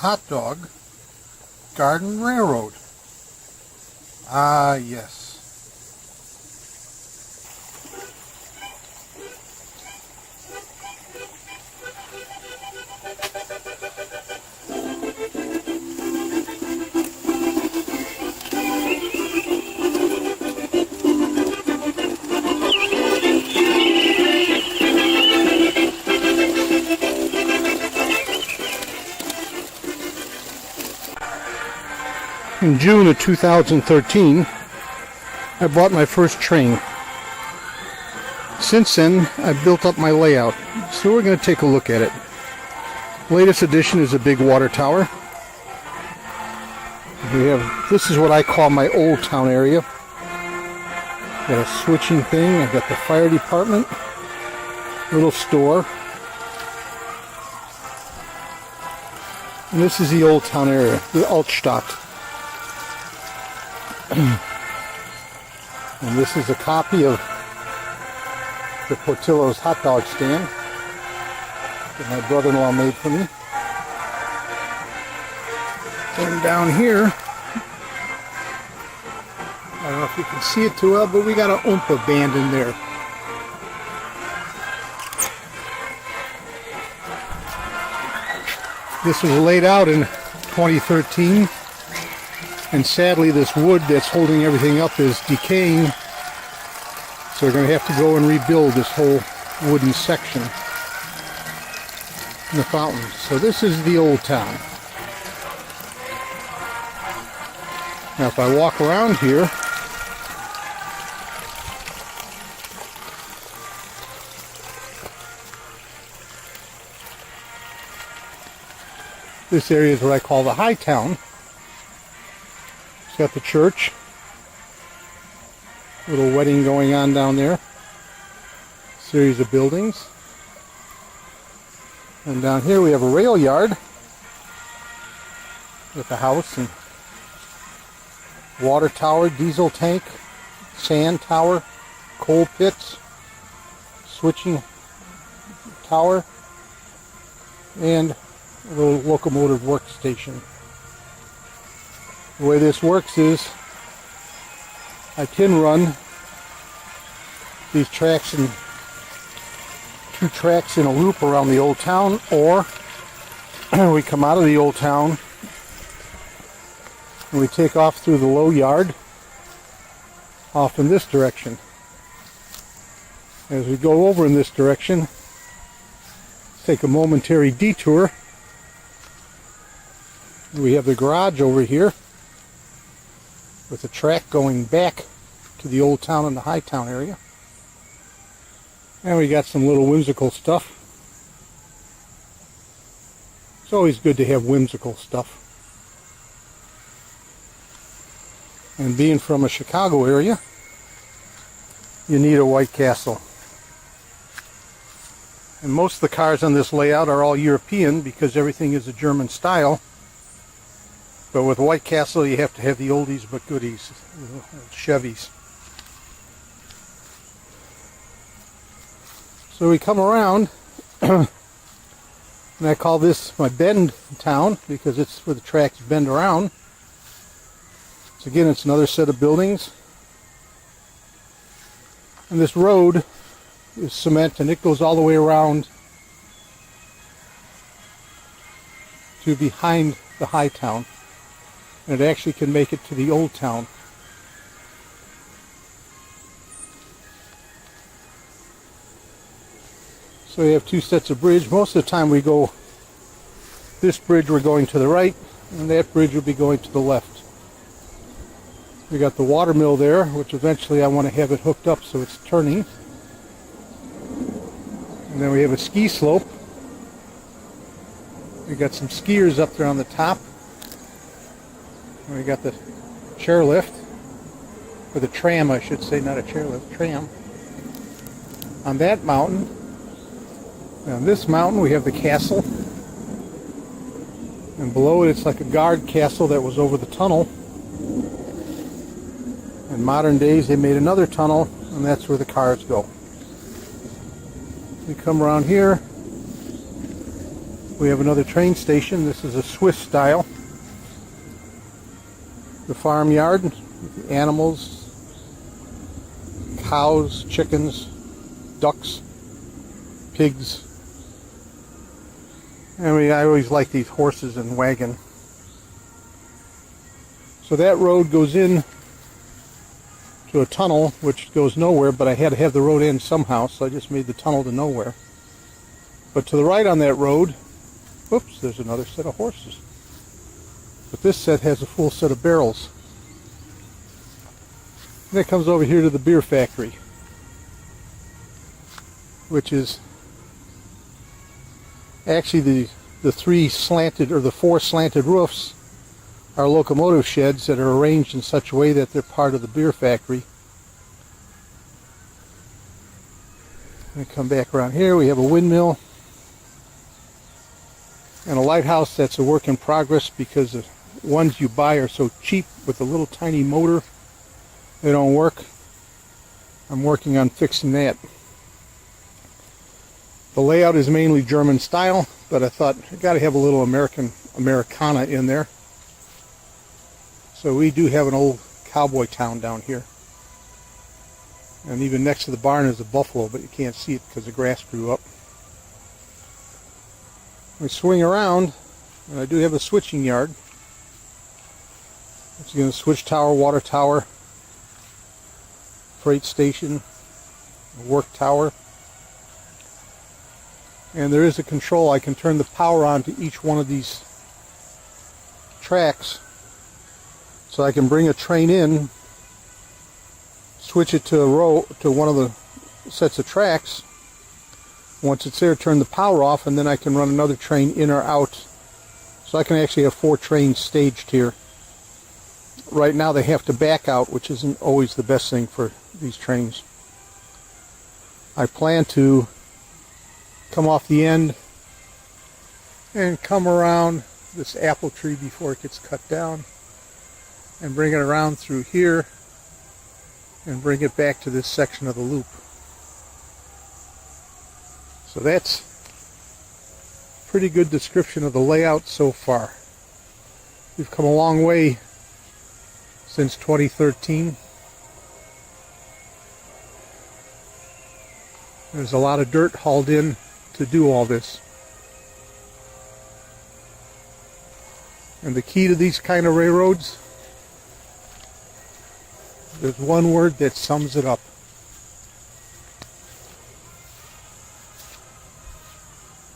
Hotdog Garden Railroad. Ah, yes. In June of 2013, I bought my first train. Since then, I've built up my layout, so we're going to take a look at it. Latest addition is a big water tower. This is what I call my old town area. Got a switching thing, I've got the fire department, little store. And this is the old town area, the Altstadt. And this is a copy of the Portillo's hot dog stand that my brother-in-law made for me. And down here, I don't know if you can see it too well, but we got an Oompa band in there. This was laid out in 2013. And sadly, this wood that's holding everything up is decaying. So we're going to have to go and rebuild this whole wooden section in the fountain. So this is the old town. Now if I walk around here, this area is what I call the high town. It's got the church, little wedding going on down there, series of buildings, and down here we have a rail yard with a house and water tower, diesel tank, sand tower, coal pits, switching tower, and a little locomotive workstation. The way this works is I can run these tracks in two tracks in a loop around the old town, or we come out of the old town and we take off through the low yard off in this direction. As we go over in this direction, take a momentary detour. We have the garage over here with a track going back to the old town and the high town area. And we got some little whimsical stuff. It's always good to have whimsical stuff. And being from a Chicago area, you need a White Castle. And most of the cars on this layout are all European because everything is a German style. But with White Castle, you have to have the oldies but goodies, Chevys. So we come around, and I call this my bend town because it's where the tracks bend around. So again, it's another set of buildings. And this road is cement, and it goes all the way around to behind the high town. And it actually can make it to the old town. So we have two sets of bridge. Most of the time we go, this bridge we're going to the right, and that bridge will be going to the left. We got the water mill there, which eventually I want to have it hooked up so it's turning. And then we have a ski slope. We got some skiers up there on the top. We got the chairlift, or the tram I should say, not a chairlift, tram. On that mountain, on this mountain we have the castle, and below it it's like a guard castle that was over the tunnel. In modern days they made another tunnel, and that's where the cars go. We come around here, We have another train station. This is a Swiss style. The farmyard with the animals, cows, chickens, ducks, pigs. And I always like these horses and wagon. So that road goes in to a tunnel which goes nowhere, but I had to have the road end somehow, so I just made the tunnel to nowhere. But to the right on that road, oops, there's another set of horses. But this set has a full set of barrels. And it comes over here to the beer factory, which is actually the three slanted, or the four slanted roofs are locomotive sheds that are arranged in such a way that they're part of the beer factory. And come back around here, we have a windmill and a lighthouse that's a work in progress because the ones you buy are so cheap with a little tiny motor. They don't work. I'm working on fixing that. The layout is mainly German style, but I thought I got to have a little Americana in there. So we do have an old cowboy town down here. And even next to the barn is a buffalo, but you can't see it because the grass grew up. We swing around, and I do have a switching yard. It's again a switch tower, water tower, freight station, work tower. And there is a control. I can turn the power on to each one of these tracks. So I can bring a train in, switch it to one of the sets of tracks. Once it's there, turn the power off, and then I can run another train in or out. So I can actually have 4 trains staged here. Right now they have to back out, which isn't always the best thing for these trains. I plan to come off the end and come around this apple tree before it gets cut down and bring it around through here and bring it back to this section of the loop. So that's a pretty good description of the layout so far. We've come a long way since 2013. There's a lot of dirt hauled in to do all this. And the key to these kind of railroads, there's one word that sums it up.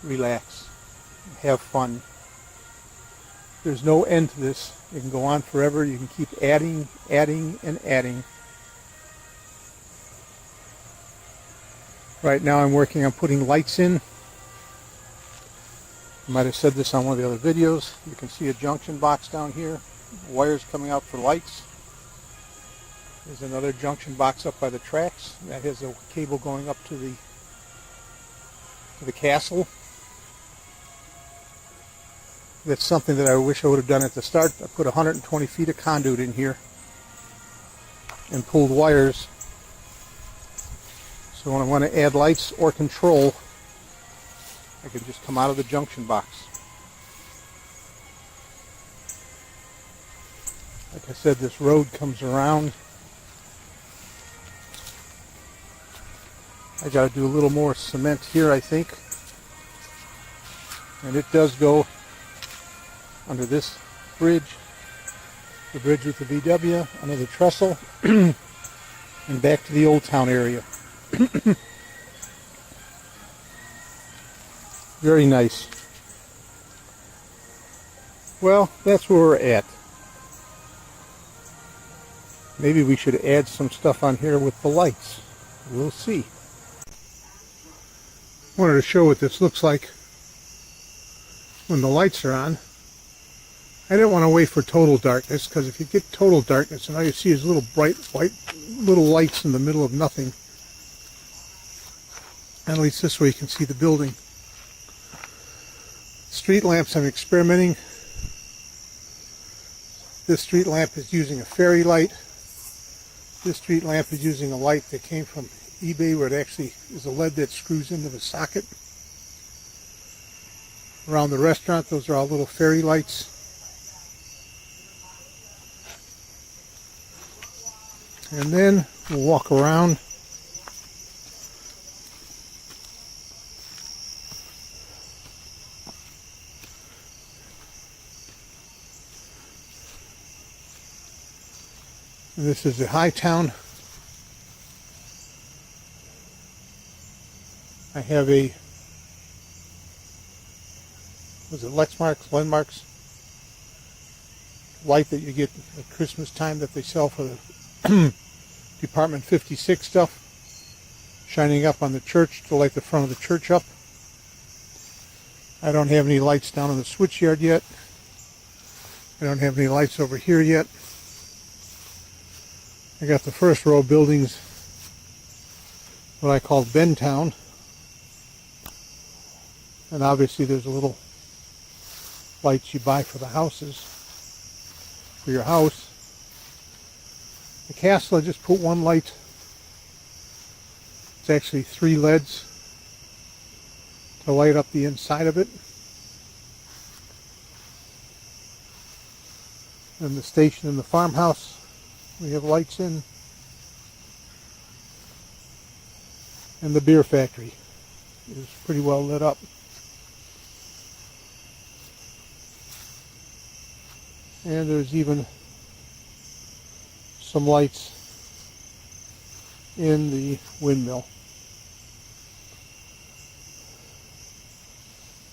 Relax. Have fun. There's no end to this. It can go on forever. You can keep adding, and adding. Right now I'm working on putting lights in. I might have said this on one of the other videos. You can see a junction box down here. Wires coming out for lights. There's another junction box up by the tracks. That has a cable going up to the castle. That's something that I wish I would have done at the start. I put 120 feet of conduit in here and pulled wires. So when I want to add lights or control, I can just come out of the junction box. Like I said, this road comes around. I got to do a little more cement here, I think. And it does go under this bridge, the bridge with the VW, under the trestle, and back to the Old Town area. Very nice. Well, that's where we're at. Maybe we should add some stuff on here with the lights. We'll see. Wanted to show what this looks like when the lights are on. I didn't want to wait for total darkness, because if you get total darkness and all you see is little bright white little lights in the middle of nothing, at least this way you can see the building. Street lamps I'm experimenting. This street lamp is using a fairy light. This street lamp is using a light that came from eBay, where it actually is a LED that screws into the socket. around the restaurant. Those are all little fairy lights. And then we'll walk around. And this is the High Town. I have a, was it Lexmark's, Landmark's light that you get at Christmas time that they sell for the Department 56 stuff, shining up on the church to light the front of the church up. I don't have any lights down in the switchyard yet. I don't have any lights over here yet. I got the first row of buildings, what I call Bentown. And obviously there's a little lights you buy for the houses, for your house. The castle, I just put one light. It's actually 3 LEDs to light up the inside of it. And the station and the farmhouse, we have lights in. And the beer factory is pretty well lit up. And there's even some lights in the windmill.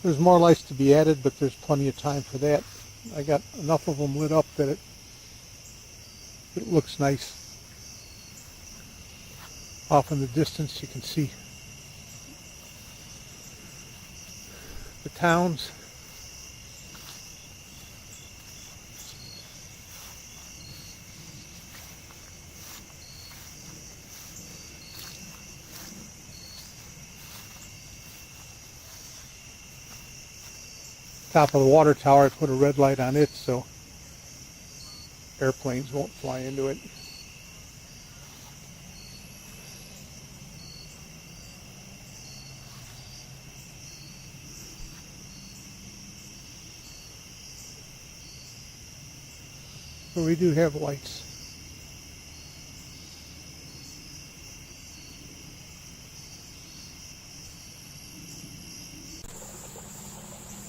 There's more lights to be added, but there's plenty of time for that. I got enough of them lit up that it looks nice. Off in the distance you can see the towns. Top of the water tower, I put a red light on it so airplanes won't fly into it. So we do have lights.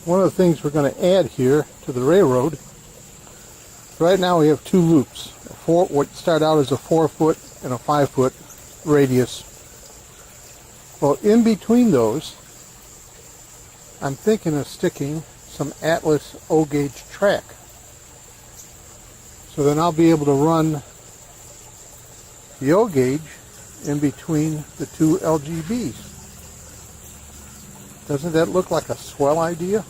One of the things we're going to add here to the railroad, right now we have 2 loops. What start out as a 4-foot and a 5-foot radius. Well, in between those, I'm thinking of sticking some Atlas O-gauge track. So then I'll be able to run the O-gauge in between the 2 LGBs. Doesn't that look like a swell idea?